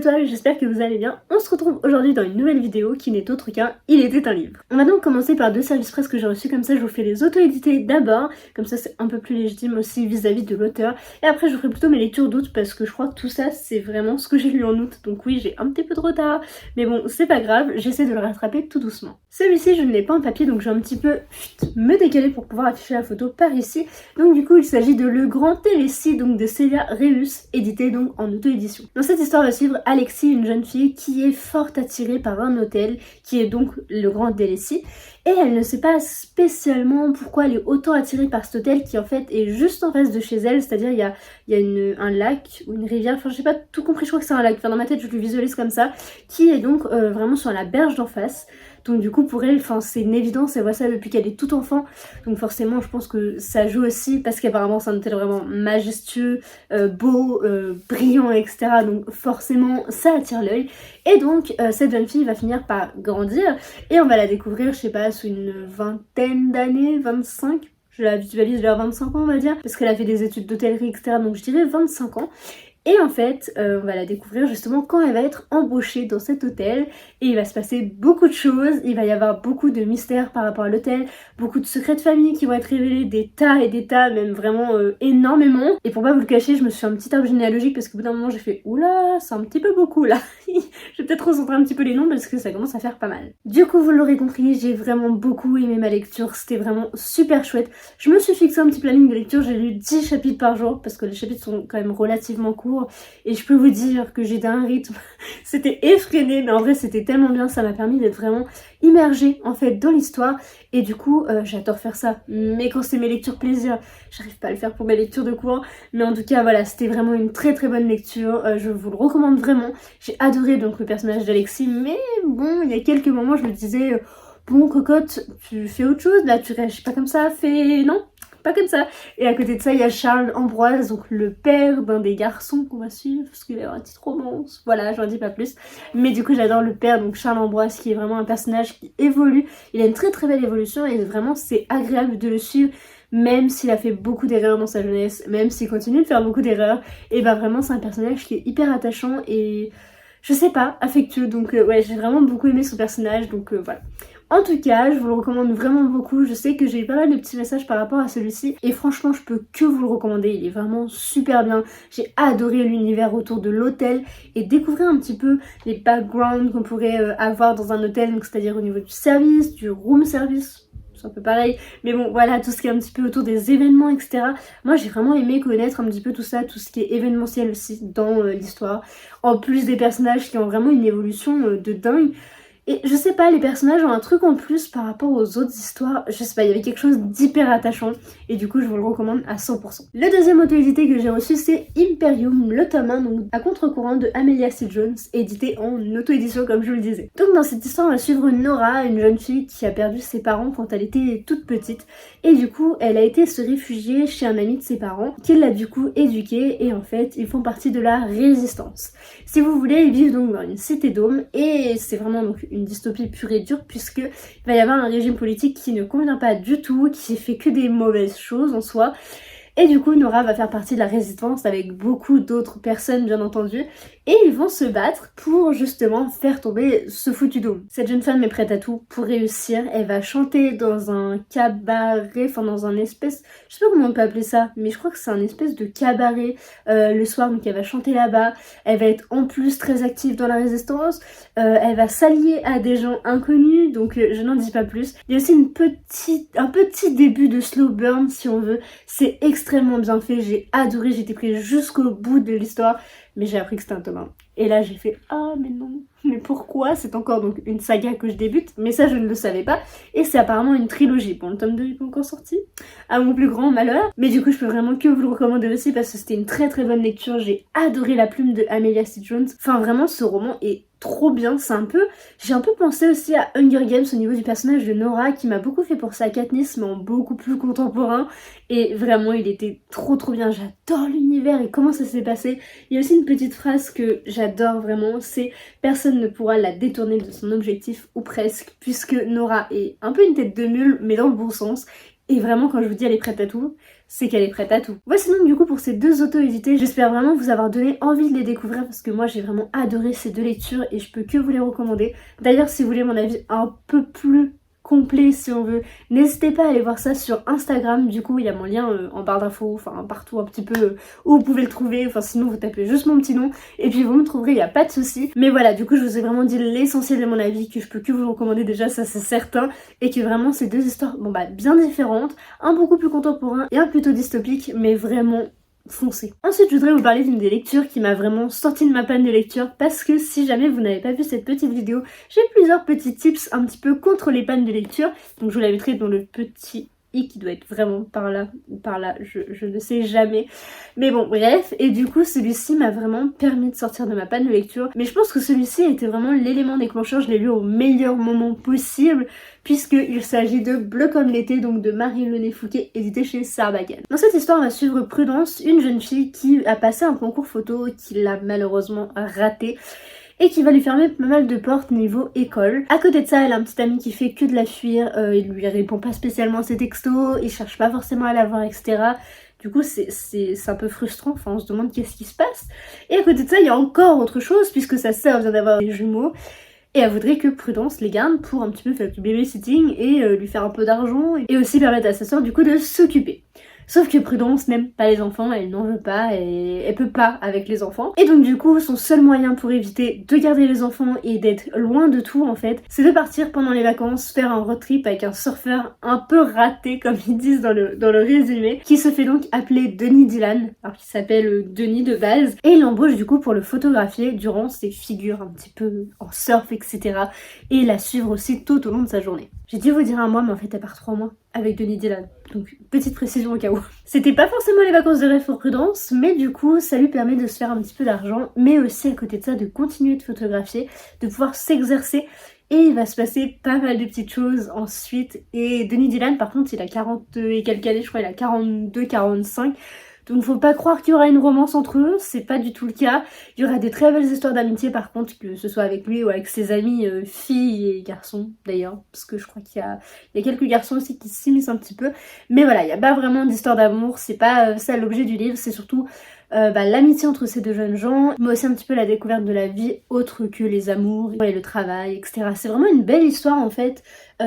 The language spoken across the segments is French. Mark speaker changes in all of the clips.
Speaker 1: toi, j'espère que vous allez bien. On se retrouve aujourd'hui dans une nouvelle vidéo qui n'est autre qu'un Il était un livre. On va donc commencer par deux services presse que j'ai reçus, comme ça je vous fais les auto-édités d'abord, comme ça c'est un peu plus légitime aussi vis-à-vis de l'auteur. Et après je vous ferai plutôt mes lectures d'août parce que je crois que tout ça c'est vraiment ce que j'ai lu en août. Donc oui, j'ai un petit peu de retard, mais bon c'est pas grave, j'essaie de le rattraper tout doucement. Celui-ci je ne l'ai pas en papier donc je vais un petit peu me décaler pour pouvoir afficher la photo par ici. Donc du coup il s'agit de Le Grand Télécie donc de Célia Réus, édité donc en auto-édition. Dans cette histoire, on va suivre Alexis, une jeune fille qui est fort attirée par un hôtel, qui est donc le Grand Télécie, et elle ne sait pas spécialement pourquoi elle est autant attirée par cet hôtel qui en fait est juste en face de chez elle, c'est-à-dire il y a un lac ou une rivière, enfin j'ai pas tout compris, je crois que c'est un lac, enfin dans ma tête je le visualise comme ça, qui est donc vraiment sur la berge d'en face. Donc du coup pour elle, c'est une évidence, elle voit ça depuis qu'elle est toute enfant, donc forcément je pense que ça joue aussi parce qu'apparemment c'est un hôtel vraiment majestueux, beau, brillant, etc. Donc forcément ça attire l'œil. Et donc cette jeune fille va finir par grandir et on va la découvrir, je sais pas, sous une vingtaine d'années, 25. Je la visualise vers 25 ans on va dire, parce qu'elle a fait des études d'hôtellerie, etc. Donc je dirais 25 ans. Et en fait, on va la découvrir justement quand elle va être embauchée dans cet hôtel et il va se passer beaucoup de choses, il va y avoir beaucoup de mystères par rapport à l'hôtel, beaucoup de secrets de famille qui vont être révélés, des tas et des tas, même vraiment énormément. Et pour pas vous le cacher, je me suis fait un petit arbre généalogique parce qu'au bout d'un moment j'ai fait oula, c'est un petit peu beaucoup là. Je vais peut-être recentrer un petit peu les noms parce que ça commence à faire pas mal. Du coup, vous l'aurez compris, j'ai vraiment beaucoup aimé ma lecture, c'était vraiment super chouette. Je me suis fixé un petit planning de lecture, j'ai lu 10 chapitres par jour parce que les chapitres sont quand même relativement courts. Et je peux vous dire que j'étais à un rythme, c'était effréné, mais en vrai c'était tellement bien, ça m'a permis d'être vraiment immergée en fait dans l'histoire. Et du coup j'adore faire ça, mais quand c'est mes lectures plaisir, j'arrive pas à le faire pour mes lectures de cours. Mais en tout cas voilà, c'était vraiment une très très bonne lecture, je vous le recommande vraiment. J'ai adoré donc le personnage d'Alexis, mais bon il y a quelques moments je me disais bon cocotte, tu fais autre chose là, tu réagis pas comme ça, fais non, pas comme ça. Et à côté de ça, il y a Charles Ambroise, donc le père d'un des garçons qu'on va suivre, parce qu'il va y avoir une petite romance. Voilà, j'en dis pas plus. Mais du coup, j'adore le père, donc Charles Ambroise, qui est vraiment un personnage qui évolue. Il a une très très belle évolution et vraiment, c'est agréable de le suivre. Même s'il a fait beaucoup d'erreurs dans sa jeunesse, même s'il continue de faire beaucoup d'erreurs, et bah vraiment, c'est un personnage qui est hyper attachant et je sais pas, affectueux. Donc ouais, j'ai vraiment beaucoup aimé son personnage, donc voilà. En tout cas, je vous le recommande vraiment beaucoup. Je sais que j'ai eu pas mal de petits messages par rapport à celui-ci et franchement, je peux que vous le recommander. Il est vraiment super bien. J'ai adoré l'univers autour de l'hôtel et découvrir un petit peu les backgrounds qu'on pourrait avoir dans un hôtel, donc c'est-à-dire au niveau du service, du room service. C'est un peu pareil, mais bon voilà, tout ce qui est un petit peu autour des événements, etc. Moi j'ai vraiment aimé connaître un petit peu tout ça, tout ce qui est événementiel aussi dans l'histoire, en plus des personnages qui ont vraiment une évolution de dingue. Et je sais pas, les personnages ont un truc en plus par rapport aux autres histoires, je sais pas, il y avait quelque chose d'hyper attachant et du coup je vous le recommande à 100%. Le deuxième auto-édité que j'ai reçu c'est Imperium, le tome 1, donc à contre-courant de Amelia C. Jones, édité en auto-édition comme je vous le disais. Donc dans cette histoire on va suivre Nora, une jeune fille qui a perdu ses parents quand elle était toute petite et du coup elle a été se réfugier chez un ami de ses parents qui l'a du coup éduquée et en fait ils font partie de la résistance. Si vous voulez, ils vivent donc dans une cité d'hommes et c'est vraiment donc une dystopie pure et dure puisque il va y avoir un régime politique qui ne convient pas du tout, qui fait que des mauvaises choses en soi. Et du coup Nora va faire partie de la résistance avec beaucoup d'autres personnes bien entendu et ils vont se battre pour justement faire tomber ce foutu dôme. Cette jeune femme est prête à tout pour réussir, elle va chanter dans un cabaret, enfin dans un espèce, je sais pas comment on peut appeler ça, mais je crois que c'est un espèce de cabaret le soir, donc elle va chanter là-bas, elle va être en plus très active dans la résistance, elle va s'allier à des gens inconnus, donc je n'en dis pas plus. Il y a aussi un petit début de slow burn si on veut, c'est extrêmement bien fait, j'ai adoré, j'étais prise jusqu'au bout de l'histoire, mais j'ai appris que c'était un tome 1. Et là j'ai fait ah mais non, mais pourquoi? C'est encore donc une saga que je débute, mais ça je ne le savais pas, et c'est apparemment une trilogie. Bon, le tome 2 n'est pas encore sorti, à mon plus grand malheur, mais du coup je peux vraiment que vous le recommander aussi parce que c'était une très très bonne lecture, j'ai adoré la plume de Amelia C. Jones, enfin vraiment ce roman est trop bien, j'ai un peu pensé aussi à Hunger Games au niveau du personnage de Nora qui m'a beaucoup fait penser à Katniss mais en beaucoup plus contemporain et vraiment il était trop bien, j'adore l'univers et comment ça s'est passé. Il y a aussi une petite phrase que j'adore vraiment, c'est personne ne pourra la détourner de son objectif ou presque puisque Nora est un peu une tête de mule mais dans le bon sens. Et vraiment quand je vous dis elle est prête à tout, c'est qu'elle est prête à tout. Voici donc du coup pour ces deux auto-édités, j'espère vraiment vous avoir donné envie de les découvrir parce que moi j'ai vraiment adoré ces deux lectures et je peux que vous les recommander. D'ailleurs si vous voulez mon avis un peu plus complet si on veut, n'hésitez pas à aller voir ça sur Instagram, du coup il y a mon lien en barre d'infos, enfin partout un petit peu où vous pouvez le trouver, enfin sinon vous tapez juste mon petit nom et puis vous me trouverez, il n'y a pas de souci. Mais voilà, du coup je vous ai vraiment dit l'essentiel de mon avis, que je peux que vous le recommander déjà, ça c'est certain, et que vraiment ces deux histoires, bon bah bien différentes, un beaucoup plus contemporain et un plutôt dystopique, mais vraiment foncez. Ensuite je voudrais vous parler d'une des lectures qui m'a vraiment sorti de ma panne de lecture, parce que si jamais vous n'avez pas vu cette petite vidéo, j'ai plusieurs petits tips un petit peu contre les pannes de lecture, donc je vous la mettrai dans le petit i qui doit être vraiment par là ou par là, je ne sais jamais. Mais bon bref, et du coup celui-ci m'a vraiment permis de sortir de ma panne de lecture, mais je pense que celui-ci était vraiment l'élément déclencheur, je l'ai lu au meilleur moment possible, puisqu'il s'agit de Bleu comme l'été, donc de Marie-Renée Fouquet, édité chez Sarbacane. Dans cette histoire, on va suivre Prudence, une jeune fille qui a passé un concours photo, qui l'a malheureusement raté, et qui va lui fermer pas mal de portes niveau école. À côté de ça, elle a un petit ami qui fait que de la fuir, il lui répond pas spécialement à ses textos, il cherche pas forcément à la voir, etc. Du coup, c'est un peu frustrant, enfin on se demande qu'est-ce qui se passe. Et à côté de ça, il y a encore autre chose, puisque sa sœur vient d'avoir des jumeaux, et elle voudrait que Prudence les garde pour un petit peu faire du babysitting et lui faire un peu d'argent, et aussi permettre à sa sœur du coup de s'occuper. Sauf que Prudence n'aime pas les enfants, elle n'en veut pas, et elle peut pas avec les enfants. Et donc du coup, son seul moyen pour éviter de garder les enfants et d'être loin de tout en fait, c'est de partir pendant les vacances faire un road trip avec un surfeur un peu raté, comme ils disent dans le résumé, qui se fait donc appeler Denis Dylan, alors qu'il s'appelle Denis de base, et il l'embauche du coup pour le photographier durant ses figures un petit peu en surf, etc. et la suivre aussi tout au long de sa journée. J'ai dû vous dire un mois, mais en fait elle part 3 mois avec Denis Dylan. Donc petite précision au cas où. C'était pas forcément les vacances de rêve pour Prudence, mais du coup ça lui permet de se faire un petit peu d'argent, mais aussi à côté de ça de continuer de photographier, de pouvoir s'exercer, et il va se passer pas mal de petites choses ensuite. Et Denis Dylan par contre il a 40 et quelques années, je crois il a 42-45. Donc faut pas croire qu'il y aura une romance entre eux, c'est pas du tout le cas. Il y aura des très belles histoires d'amitié par contre, que ce soit avec lui ou avec ses amis, filles et garçons d'ailleurs, parce que je crois qu'il y a quelques garçons aussi qui s'immiscent un petit peu. Mais voilà, il n'y a pas vraiment d'histoire d'amour, c'est pas ça l'objet du livre, c'est surtout l'amitié entre ces deux jeunes gens, mais aussi un petit peu la découverte de la vie autre que les amours et le travail, etc. C'est vraiment une belle histoire en fait,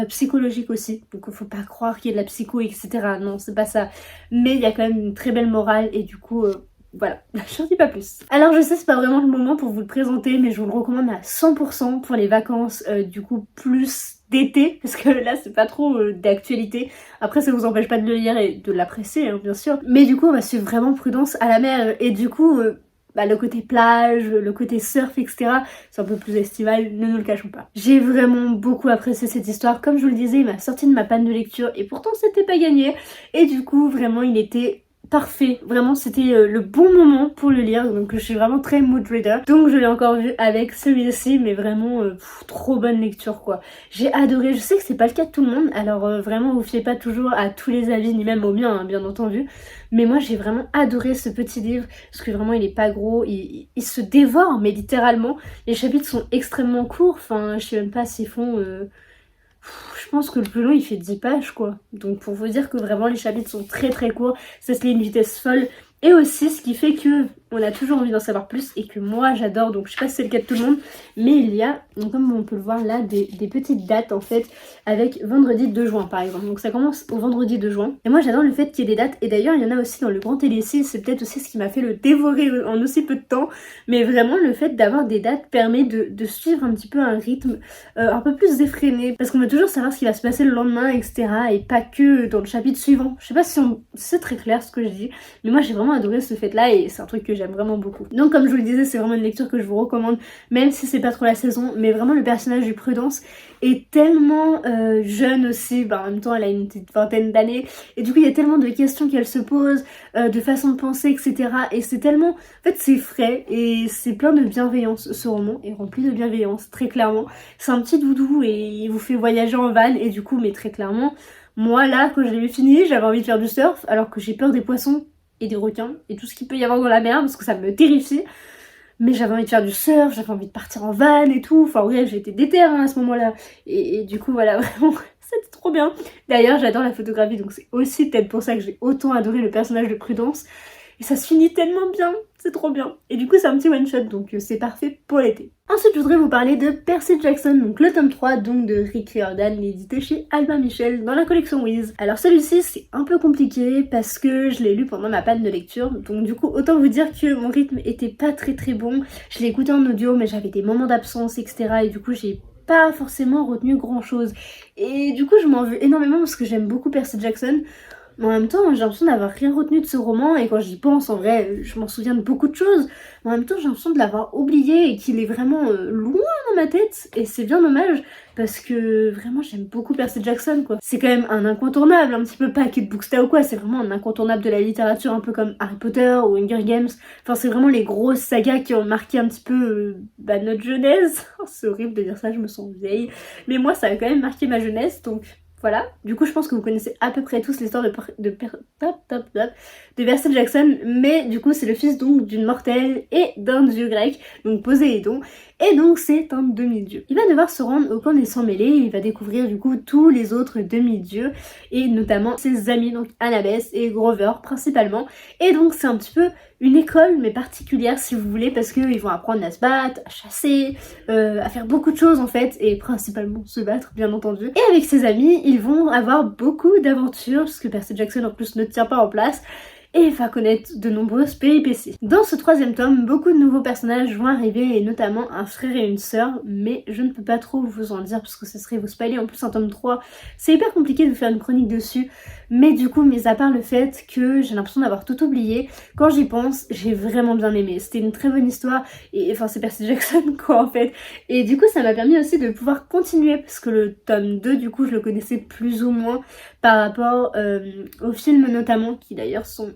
Speaker 1: psychologique aussi, donc faut pas croire qu'il y a de la psycho, etc. Non, c'est pas ça, mais il y a quand même une très belle morale et du coup voilà, je n'en dis pas plus. Alors je sais c'est pas vraiment le moment pour vous le présenter, mais je vous le recommande à 100% pour les vacances, du coup plus d'été, parce que là c'est pas trop d'actualité. Après ça vous empêche pas de le lire et de l'apprécier hein, bien sûr, mais du coup on va suivre vraiment Prudence à la mer, et du coup le côté plage, le côté surf, etc. c'est un peu plus estival, ne nous le cachons pas. J'ai vraiment beaucoup apprécié cette histoire, comme je vous le disais, il m'a sorti de ma panne de lecture et pourtant c'était pas gagné, et du coup vraiment il était parfait, vraiment c'était le bon moment pour le lire, donc je suis vraiment très mood reader, donc je l'ai encore vu avec celui-ci, mais vraiment trop bonne lecture quoi. J'ai adoré, je sais que c'est pas le cas de tout le monde, alors vraiment vous fiez pas toujours à tous les avis, ni même aux miens hein, bien entendu, mais moi j'ai vraiment adoré ce petit livre, parce que vraiment il est pas gros, il se dévore, mais littéralement, les chapitres sont extrêmement courts, enfin je sais même pas s'ils font... je pense que le plus long il fait 10 pages quoi. Donc pour vous dire que vraiment les chapitres sont très très courts, ça se lit à une vitesse folle. Et aussi ce qui fait que on a toujours envie d'en savoir plus et que moi j'adore, donc je sais pas si c'est le cas de tout le monde, mais il y a, donc comme on peut le voir là, des petites dates en fait, avec vendredi 2 juin par exemple. Donc ça commence au vendredi 2 juin. Et moi j'adore le fait qu'il y ait des dates, et d'ailleurs il y en a aussi dans le Grand Télécis, c'est peut-être aussi ce qui m'a fait le dévorer en aussi peu de temps. Mais vraiment le fait d'avoir des dates permet de suivre un petit peu un rythme un peu plus effréné, parce qu'on veut toujours savoir ce qui va se passer le lendemain, etc. Et pas que dans le chapitre suivant. Je sais pas si c'est très clair ce que je dis, mais moi j'ai vraiment adoré ce fait là et c'est un truc que j'aime vraiment beaucoup. Donc comme je vous le disais, c'est vraiment une lecture que je vous recommande, même si c'est pas trop la saison, mais vraiment le personnage de Prudence est tellement jeune aussi, en même temps elle a une petite vingtaine d'années, et du coup il y a tellement de questions qu'elle se pose, de façon de penser, etc. Et c'est tellement, en fait c'est frais et c'est plein de bienveillance, ce roman est rempli de bienveillance, très clairement. C'est un petit doudou et il vous fait voyager en van, et du coup mais très clairement, moi là quand je l'ai fini, j'avais envie de faire du surf alors que j'ai peur des poissons et des requins et tout ce qu'il peut y avoir dans la mer parce que ça me terrifie, mais j'avais envie de faire du surf, j'avais envie de partir en van et tout, enfin bref j'étais déter hein, à ce moment là, et du coup voilà vraiment c'était trop bien. D'ailleurs, j'adore la photographie, donc c'est aussi peut-être pour ça que j'ai autant adoré le personnage de Prudence. Et ça se finit tellement bien, c'est trop bien. Et du coup, c'est un petit one-shot, donc c'est parfait pour l'été. Ensuite, je voudrais vous parler de Percy Jackson, donc le tome 3 donc de Rick Riordan, édité chez Albin Michel dans la collection Wiz. Alors celui-ci, c'est un peu compliqué parce que je l'ai lu pendant ma panne de lecture, donc du coup, autant vous dire que mon rythme était pas très bon. Je l'ai écouté en audio, mais j'avais des moments d'absence, etc. Et du coup, j'ai pas forcément retenu grand chose. Et du coup, je m'en veux énormément parce que j'aime beaucoup Percy Jackson. Mais en même temps, j'ai l'impression d'avoir rien retenu de ce roman, et quand j'y pense, en vrai, je m'en souviens de beaucoup de choses. Mais en même temps, j'ai l'impression de l'avoir oublié et qu'il est vraiment loin dans ma tête. Et c'est bien dommage, parce que vraiment, j'aime beaucoup Percy Jackson, quoi. C'est quand même un incontournable, un petit peu pas Kate Booksta ou quoi, c'est vraiment un incontournable de la littérature, un peu comme Harry Potter ou Hunger Games. Enfin, c'est vraiment les grosses sagas qui ont marqué un petit peu notre jeunesse. C'est horrible de dire ça, je me sens vieille. Mais moi, ça a quand même marqué ma jeunesse, donc... Voilà, du coup je pense que vous connaissez à peu près tous l'histoire de Percy Jackson, mais du coup c'est le fils donc d'une mortelle et d'un dieu grec, donc Poséidon, et donc c'est un demi-dieu. Il va devoir se rendre au camp des Sans-Mêlés, il va découvrir du coup tous les autres demi-dieux, et notamment ses amis, donc Annabeth et Grover principalement, et donc c'est un petit peu une école mais particulière si vous voulez, parce qu'ils vont apprendre à se battre, à chasser, à faire beaucoup de choses en fait, et principalement se battre bien entendu. Et avec ses amis, ils vont avoir beaucoup d'aventures, parce que Percy Jackson en plus ne tient pas en place, et va connaître de nombreuses péripéties. Dans ce troisième tome, beaucoup de nouveaux personnages vont arriver, et notamment un frère et une sœur, mais je ne peux pas trop vous en dire parce que ça serait vous spoiler. En plus un tome 3, c'est hyper compliqué de faire une chronique dessus, mais du coup, mis à part le fait que j'ai l'impression d'avoir tout oublié, quand j'y pense, j'ai vraiment bien aimé. C'était une très bonne histoire, et enfin c'est Percy Jackson quoi en fait. Et du coup ça m'a permis aussi de pouvoir continuer, parce que le tome 2 du coup je le connaissais plus ou moins par rapport aux films notamment, qui d'ailleurs sont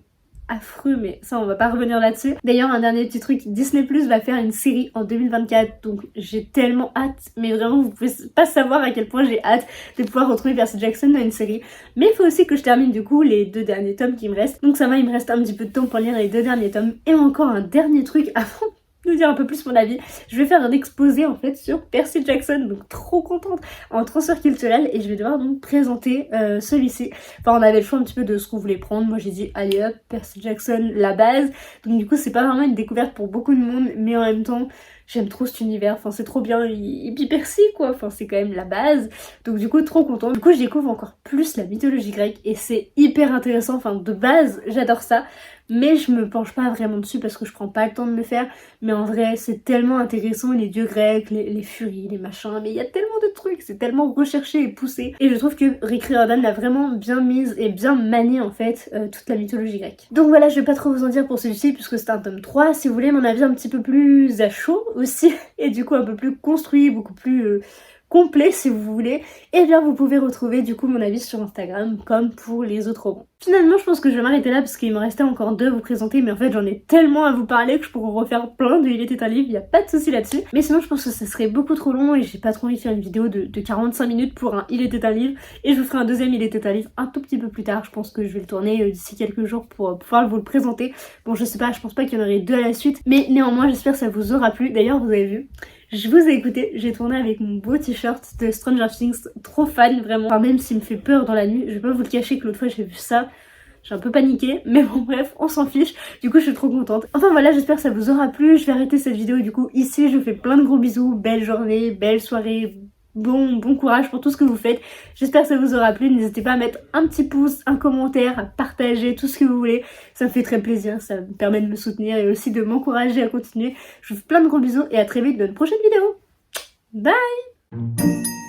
Speaker 1: affreux, mais ça on va pas revenir là-dessus. D'ailleurs un dernier petit truc, Disney Plus va faire une série en 2024, donc j'ai tellement hâte, mais vraiment vous pouvez pas savoir à quel point j'ai hâte de pouvoir retrouver Percy Jackson dans une série. Mais il faut aussi que je termine du coup les 2 derniers tomes qui me restent, donc ça va, il me reste un petit peu de temps pour lire les 2 derniers tomes. Et encore un dernier truc avant de dire un peu plus mon avis, je vais faire un exposé en fait sur Percy Jackson, donc trop contente, en transfert culturel, et je vais devoir donc présenter celui-ci. Enfin on avait le choix un petit peu de ce qu'on voulait prendre, moi j'ai dit allez hop, Percy Jackson, la base, donc du coup c'est pas vraiment une découverte pour beaucoup de monde, mais en même temps j'aime trop cet univers, enfin c'est trop bien, et puis Percy quoi, enfin c'est quand même la base, donc du coup trop contente. Du coup je découvre encore plus la mythologie grecque, et c'est hyper intéressant, enfin de base j'adore ça, mais je me penche pas vraiment dessus parce que je prends pas le temps de le faire. Mais en vrai c'est tellement intéressant, les dieux grecs, les furies, les machins, mais il y a tellement de trucs, c'est tellement recherché et poussé, et je trouve que Rick Riordan l'a vraiment bien mise et bien manié en fait toute la mythologie grecque. Donc voilà, je vais pas trop vous en dire pour celui-ci puisque c'est un tome 3, si vous voulez mon avis un petit peu plus à chaud aussi, et du coup un peu plus construit, beaucoup plus complet si vous voulez, et bien vous pouvez retrouver du coup mon avis sur Instagram comme pour les autres romans. Finalement je pense que je vais m'arrêter là parce qu'il me restait encore 2 à vous présenter, mais en fait j'en ai tellement à vous parler que je pourrais refaire plein de Il était un livre, il n'y a pas de souci là-dessus. Mais sinon je pense que ça serait beaucoup trop long et j'ai pas trop envie de faire une vidéo de 45 minutes pour un Il était un livre, et je vous ferai un deuxième Il était un livre un tout petit peu plus tard. Je pense que je vais le tourner d'ici quelques jours pour pouvoir vous le présenter. Bon je sais pas, je pense pas qu'il y en aurait 2 à la suite, mais néanmoins j'espère que ça vous aura plu. D'ailleurs vous avez vu, je vous ai écouté, j'ai tourné avec mon beau t-shirt de Stranger Things, trop fan vraiment. Enfin même s'il me fait peur dans la nuit, je vais pas vous le cacher que l'autre fois j'ai vu ça, j'ai un peu paniqué, mais bon bref, on s'en fiche, du coup je suis trop contente. Enfin voilà, j'espère que ça vous aura plu, je vais arrêter cette vidéo du coup ici, je vous fais plein de gros bisous, belle journée, belle soirée, bon courage pour tout ce que vous faites. J'espère que ça vous aura plu, n'hésitez pas à mettre un petit pouce, un commentaire, à partager, tout ce que vous voulez, ça me fait très plaisir, ça me permet de me soutenir et aussi de m'encourager à continuer. Je vous fais plein de gros bisous et à très vite dans une prochaine vidéo. Bye!